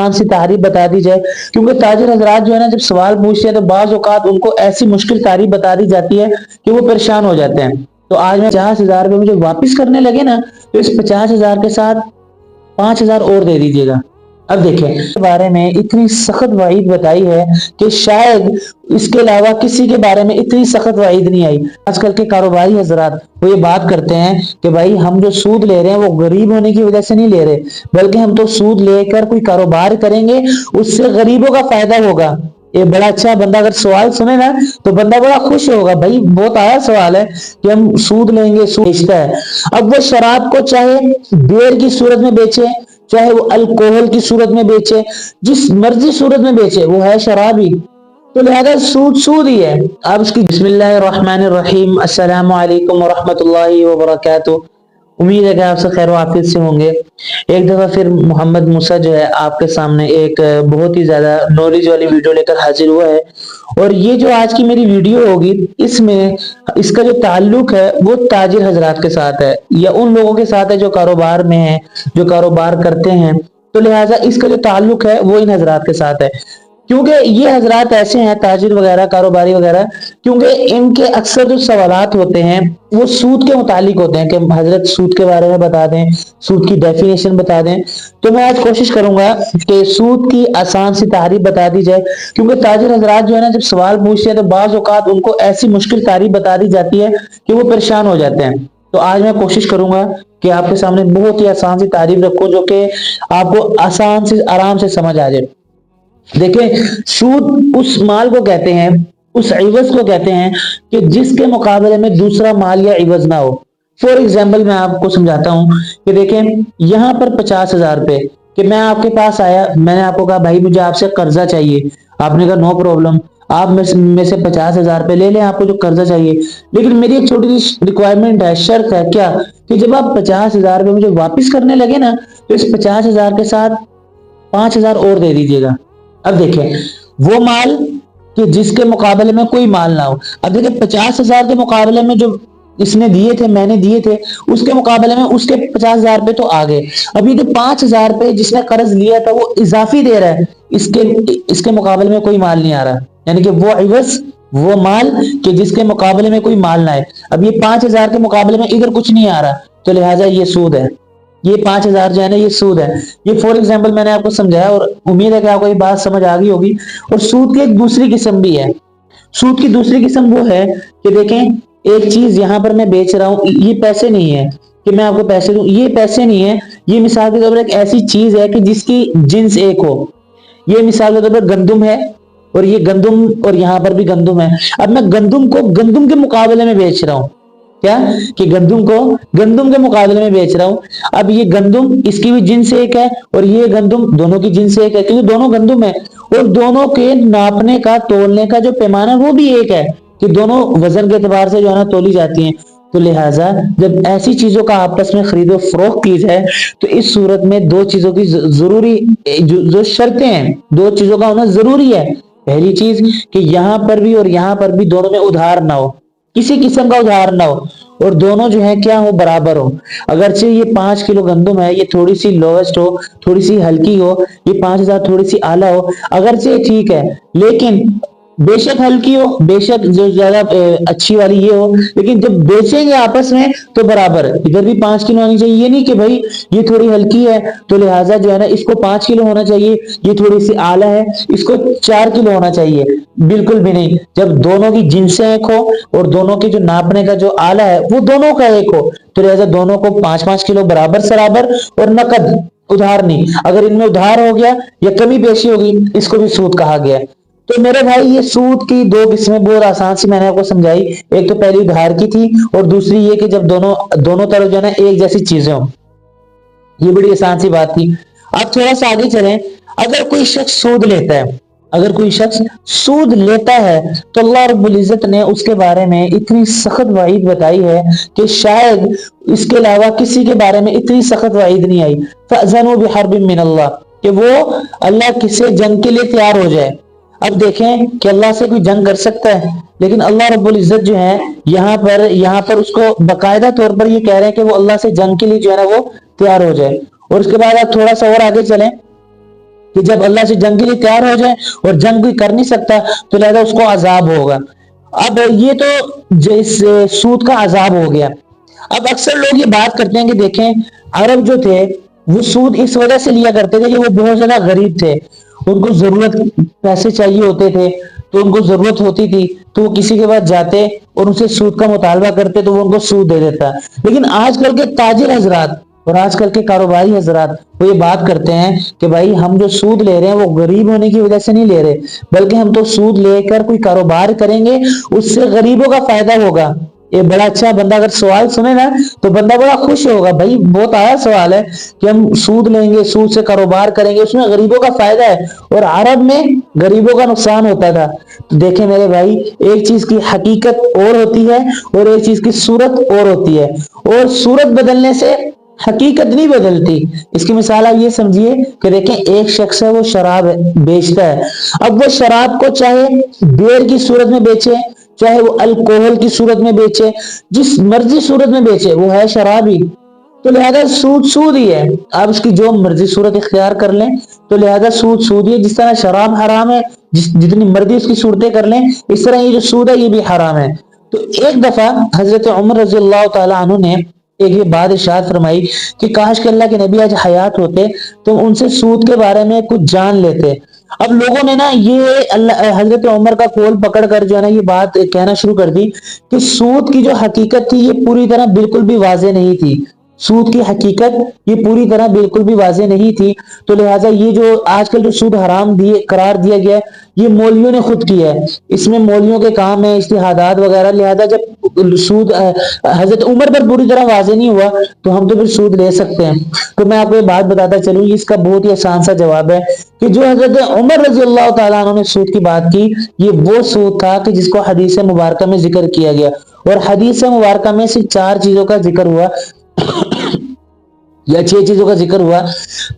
आसान सी तारीफ बता दी जाए, क्योंकि ताजिर हजरात जो है ना, जब सवाल पूछते हैं तो बाज औकात उनको ऐसी मुश्किल तारीफ बता दी जाती है कि वो परेशान हो जाते हैं। तो आज मैं 50,000 रुपये मुझे वापिस करने लगे ना, तो इस 50,000 के साथ 5,000 और दे दीजिएगा। अब देखें, इसके बारे में इतनी सख्त वाइद बताई है कि शायद इसके अलावा किसी के बारे में इतनी सख्त वाइद नहीं आई। आजकल के कारोबारी हजरात वो ये बात करते हैं कि भाई हम जो सूद ले रहे हैं वो गरीब होने की वजह से नहीं ले रहे, बल्कि हम तो सूद लेकर कोई कारोबार करेंगे, उससे गरीबों का फायदा होगा। ये बड़ा अच्छा बंदा अगर सवाल सुने ना तो बंदा बड़ा खुश होगा, भाई बहुत आया सवाल है कि हम सूद लेंगे, सूद बेचता है। अब वो शराब को चाहे बियर की सूरत में बेचे, चाहे वो अल्कोहल की सूरत में बेचे, जिस मर्जी सूरत में बेचे, वो है शराब ही। तो लिहाजा सूद सूद ही है। अब उसकी बिस्मिल्लाहिर्रहमानिर्रहीम, अस्सलामु अलैकुम वरहमतुल्लाहि वबरकातुहू। उम्मीद है कि आप सब खैर वाफियत से होंगे। एक दफा फिर मोहम्मद मूसा जो है आपके सामने एक बहुत ही ज्यादा नॉलेज वाली वीडियो लेकर हाजिर हुआ है। और ये जो आज की मेरी वीडियो होगी, इसमें इसका जो ताल्लुक है वो ताजिर हजरात के साथ है, या उन लोगों के साथ है जो कारोबार में है, जो कारोबार करते हैं। तो लिहाजा इसका जो ताल्लुक है वो इन हजरात के साथ है, क्योंकि ये हजरात ऐसे हैं, ताजिर वगैरह, कारोबारी वगैरह, क्योंकि इनके अक्सर जो सवालात होते हैं वो सूद के मुतालिक होते हैं कि हजरत सूद के बारे में बता दें, सूद की डेफिनेशन बता दें। तो मैं आज कोशिश करूंगा कि सूद की आसान सी तारीफ बता दी जाए, क्योंकि ताजिर हजरात जो है ना, जब सवाल पूछते हैं तो बाज औकात उनको ऐसी मुश्किल तारीफ बता दी जाती है कि वो परेशान हो जाते हैं। तो आज मैं कोशिश करूंगा कि आपके सामने बहुत ही आसान सी तारीफ रखूं जो कि आपको आसान से आराम से समझ आ जाए। देखिए, सूद उस माल को कहते हैं, उस इवज को कहते हैं कि जिसके मुकाबले में दूसरा माल या इवज ना हो। फॉर एग्जाम्पल मैं आपको समझाता हूं कि देखें, यहां पर 50,000 रुपए कि मैं आपके पास आया, मैंने आपको कहा भाई मुझे आपसे कर्जा चाहिए, आपने कहा नो प्रॉब्लम, आप में से 50,000 रुपए ले लें, आपको जो कर्जा चाहिए। लेकिन मेरी एक छोटी सी रिक्वायरमेंट है, शर्त है, क्या कि जब आप 50,000 रुपए मुझे वापिस करने लगे ना, तो इस 50,000 के साथ 5,000 और दे दीजिएगा। अब देखें, वो माल कि जिसके मुकाबले में कोई माल ना हो। अब देखें, 50,000 के मुकाबले में जो इसने दिए थे, मैंने दिए थे, उसके मुकाबले में उसके 50,000 रुपए तो आ गए। अब ये जो 5,000 रुपए जिसने कर्ज लिया था वो इजाफी दे रहा है, इसके मुकाबले में कोई माल नहीं आ रहा, यानी कि वो इवज, वो माल कि जिसके मुकाबले में कोई माल ना आए। अब ये 5,000 के मुकाबले में इधर कुछ नहीं आ रहा, तो लिहाजा ये सूद है। ये 5,000 जो है ना, ये सूद है। ये फॉर एग्जाम्पल मैंने आपको समझाया और उम्मीद है कि आपको ये बात समझ आ गई होगी। और सूद की एक दूसरी किस्म भी है। सूद की दूसरी किस्म वो है कि देखें, एक चीज यहां पर मैं बेच रहा हूं, ये पैसे नहीं है कि मैं आपको पैसे दूं, ये पैसे नहीं है। ये मिसाल के तौर पर एक ऐसी चीज है कि जिसकी जिन्स एक हो। ये मिसाल के तौर पर गंदुम है, और ये गंदुम, और यहां पर भी गंदुम है। अब मैं गंदुम को गंदुम के मुकाबले में बेच रहा हूं, क्या कि गंदुम को गंदुम के मुकाबले में बेच रहा हूं। अब ये गंदुम, इसकी भी जिन्स एक है, और ये गंदुम, दोनों की जिन्स एक है, क्योंकि दोनों गंदुम है। और दोनों के नापने का, तोलने का जो पैमाना वो भी एक है, कि दोनों वजन के एतबार से जो है ना तोली जाती हैं। तो लिहाजा जब ऐसी चीजों का आपस में खरीदो फरोख्त की जाए, तो इस सूरत में दो चीजों की जरूरी जो शर्तें हैं, दो चीजों का होना जरूरी है। पहली चीज कि यहां पर भी और यहां पर भी दोनों में उधार ना हो, किसी किस्म का उधार ना हो, और दोनों जो है क्या हो, बराबर हो। अगरचे ये 5 किलो गंदुम है, ये थोड़ी सी लोवेस्ट हो, थोड़ी सी हल्की हो, ये 5,000 थोड़ी सी आला हो, अगरचे ठीक है, लेकिन बेशक हल्की हो, बेशक जो ज्यादा अच्छी वाली ये हो, लेकिन जब बेचेंगे आपस में तो बराबर। इधर भी 5 किलो आनी चाहिए, ये नहीं कि भाई ये थोड़ी हल्की है तो लिहाजा जो है ना इसको 5 किलो होना चाहिए, ये थोड़ी सी आला है इसको 4 किलो होना चाहिए, बिल्कुल भी नहीं। जब दोनों की जिनसें एक हो और दोनों की जो नापने का जो आला है वो दोनों का एक हो, तो लिहाजा दोनों को 5-5 किलो बराबर सराबर, और नकद, उधार नहीं। अगर इनमें उधार हो गया या कमी पेशी होगी, इसको भी सूद कहा गया है। तो मेरे भाई, ये सूद की दो किस्में बहुत आसान सी मैंने आपको समझाई। एक तो पहली उधार की थी, और दूसरी ये कि जब दोनों तरफ जो है ना एक जैसी चीजें हो। ये बड़ी आसान सी बात थी। अब थोड़ा सा आगे चलें। अगर कोई शख्स सूद लेता है, अगर कोई शख्स सूद लेता है, तो अल्लाह रब्बुल इज्जत ने उसके बारे में इतनी सख्त वाइद बताई है कि शायद इसके अलावा किसी के बारे में इतनी सख्त वाइद नहीं आई। फअज़नु बिहर्बिन मिनल्लाह, कि वो अल्लाह किसी जंग के लिए तैयार हो जाए। अब देखें कि अल्लाह से कोई जंग कर सकता है, लेकिन अल्लाह रब्बुल इज्जत जो है यहाँ पर उसको बाकायदा तौर पर ये कह रहे हैं कि वो अल्लाह से जंग के लिए जो है ना वो तैयार हो जाए। और उसके बाद आप थोड़ा सा और आगे चलें। کہ جب اللہ سے جنگ کے لیے تیار ہو جائے اور جنگ کوئی کر نہیں سکتا تو لہذا اس کو عذاب ہوگا. اب یہ تو جیسے سود کا عذاب ہو گیا. اب اکثر لوگ یہ بات کرتے ہیں کہ دیکھیں عرب جو تھے وہ سود اس وجہ سے لیا کرتے تھے کہ وہ بہت زیادہ غریب تھے, ان کو ضرورت پیسے چاہیے ہوتے تھے, تو ان کو ضرورت ہوتی تھی تو وہ کسی کے پاس جاتے اور ان سے سود کا مطالبہ کرتے تو وہ ان کو سود دے دیتا. لیکن آج کل کے تاجر حضرات اور آج کل کے کاروباری حضرات وہ یہ بات کرتے ہیں کہ بھائی ہم جو سود لے رہے ہیں وہ غریب ہونے کی وجہ سے نہیں لے رہے, بلکہ ہم تو سود لے کر کوئی کاروبار کریں گے, اس سے غریبوں کا فائدہ ہوگا. یہ بڑا اچھا بندہ اگر سوال سنے نا تو بندہ بڑا خوش ہوگا. بھائی بہت آیا سوال ہے کہ ہم سود لیں گے, سود سے کاروبار کریں گے, اس میں غریبوں کا فائدہ ہے, اور عرب میں غریبوں کا نقصان ہوتا تھا. تو دیکھیں میرے بھائی, ایک چیز کی حقیقت اور ہوتی ہے اور ایک چیز کی صورت اور ہوتی ہے, اور صورت بدلنے سے حقیقت نہیں بدلتی. اس کی مثال آپ یہ سمجھیے کہ دیکھیں ایک شخص ہے وہ شراب بیچتا ہے. اب وہ شراب کو چاہے بیئر کی صورت میں بیچے, چاہے وہ الکوہل کی صورت میں بیچے, جس مرضی صورت میں بیچے وہ ہے شراب ہی. تو لہذا سود سود ہی ہے, آپ اس کی جو مرضی صورت اختیار کر لیں تو لہذا سود سود ہی ہے. جس طرح شراب حرام ہے, جتنی مرضی اس کی صورتیں کر لیں, اس طرح یہ جو سود ہے یہ بھی حرام ہے. تو ایک دفعہ حضرت عمر رضی اللہ تعالی عنہ نے ایک یہ بات ارشاد فرمائی کہ کاش کہ اللہ کے نبی آج حیات ہوتے تو ان سے سود کے بارے میں کچھ جان لیتے. اب لوگوں نے نا یہ حضرت عمر کا قول پکڑ کر جو ہے نا یہ بات کہنا شروع کر دی کہ سود کی جو حقیقت تھی یہ پوری طرح بالکل بھی واضح نہیں تھی. سود کی حقیقت یہ پوری طرح بالکل بھی واضح نہیں تھی. تو لہٰذا یہ جو آج کل جو سود حرام قرار دیا گیا یہ مولویوں نے خود کیا ہے, اس میں مولویوں کے کام ہے اجتہادات وغیرہ. لہذا جب سود حضرت عمر پر پوری طرح واضح نہیں ہوا تو ہم تو پھر سود لے سکتے ہیں. تو میں آپ کو یہ بات بتاتا چلوں, اس کا بہت ہی آسان سا جواب ہے کہ جو حضرت عمر رضی اللہ تعالیٰ عنہ نے سود کی بات کی یہ وہ سود تھا کہ جس کو حدیث مبارکہ میں ذکر کیا گیا, اور حدیث مبارکہ میں سے 4 چیزوں کا ذکر ہوا یا 6 چیزوں کا ذکر ہوا.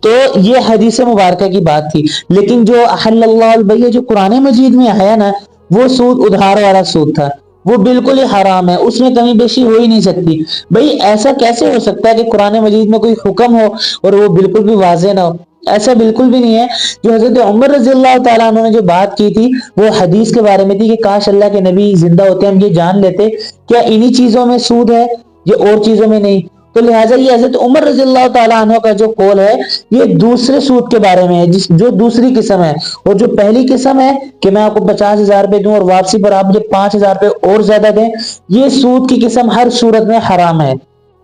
تو یہ حدیث مبارکہ کی بات تھی. لیکن جو احل اللہ البیع جو قرآن مجید میں آیا نا وہ سود ادھار والا سود تھا, وہ بالکل ہی حرام ہے, اس میں کمی بیشی ہو ہی نہیں سکتی. بھئی ایسا کیسے ہو سکتا ہے کہ قرآن مجید میں کوئی حکم ہو اور وہ بالکل بھی واضح نہ ہو؟ ایسا بالکل بھی نہیں ہے. جو حضرت عمر رضی اللہ تعالیٰ عنہ نے جو بات کی تھی وہ حدیث کے بارے میں تھی کہ کاش اللہ کے نبی زندہ ہوتے ہم یہ جان لیتے کیا انہی چیزوں میں سود ہے, یہ اور چیزوں میں نہیں. تو لہٰذا یہ حضرت عمر رضی اللہ تعالیٰ عنہ کا جو قول ہے یہ دوسرے سود کے بارے میں ہے, جو دوسری قسم ہے. اور جو پہلی قسم ہے کہ میں آپ کو 50,000 روپے دوں اور واپسی پر آپ مجھے 5,000 روپے اور زیادہ دیں, یہ سود کی قسم ہر صورت میں حرام ہے.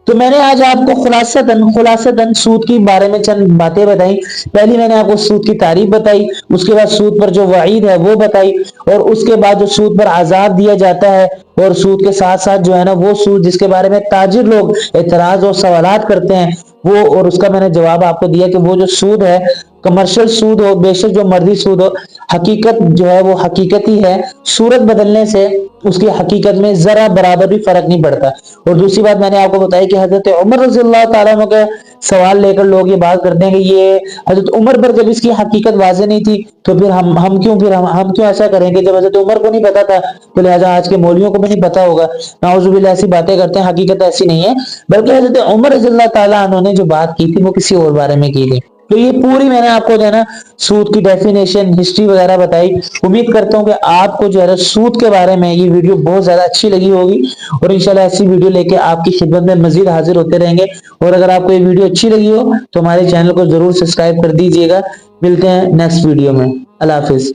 تو میں نے آج آپ کو خلاصتاً سود کے بارے میں چند باتیں بتائیں. پہلی میں نے آپ کو سود کی تعریف بتائی, اس کے بعد سود پر جو وعید ہے وہ بتائی, اور اس کے بعد جو سود پر عذاب دیا جاتا ہے, اور سود کے ساتھ ساتھ جو ہے نا وہ سود جس کے بارے میں تاجر لوگ اعتراض اور سوالات کرتے ہیں وہ, اور اس کا میں نے جواب آپ کو دیا کہ وہ جو سود ہے کمرشل سود ہو بے شک جو مرضی سود ہو, حقیقت جو ہے وہ حقیقت ہی ہے. صورت بدلنے سے اس کی حقیقت میں ذرا برابر بھی فرق نہیں پڑتا. اور دوسری بات میں نے آپ کو بتائی کہ حضرت عمر رضی اللہ تعالیٰ عنہ کا سوال لے کر لوگ یہ بات کرتے ہیں کہ یہ حضرت عمر پر جب اس کی حقیقت واضح نہیں تھی تو پھر ہم کیوں ایسا کریں گے. جب حضرت عمر کو نہیں پتا تھا تو لہٰذا آج کے مولویوں کو بھی نہیں پتا ہوگا. نعوذ باللہ ایسی باتیں کرتے ہیں, حقیقت ایسی نہیں ہے, بلکہ حضرت عمر رضی اللہ تعالیٰ عنہ نے جو بات کی تھی وہ کسی اور بارے میں کی تھی. تو یہ پوری میں نے آپ کو جو ہے نا سود کی ڈیفینیشن ہسٹری وغیرہ بتائی. امید کرتا ہوں کہ آپ کو جو ہے سود کے بارے میں یہ ویڈیو بہت زیادہ اچھی لگی ہوگی, اور انشاءاللہ ایسی ویڈیو لے کے آپ کی خدمت میں مزید حاضر ہوتے رہیں گے. اور اگر آپ کو یہ ویڈیو اچھی لگی ہو تو ہمارے چینل کو ضرور سبسکرائب کر دیجیے گا. ملتے ہیں نیکسٹ ویڈیو میں. اللہ حافظ.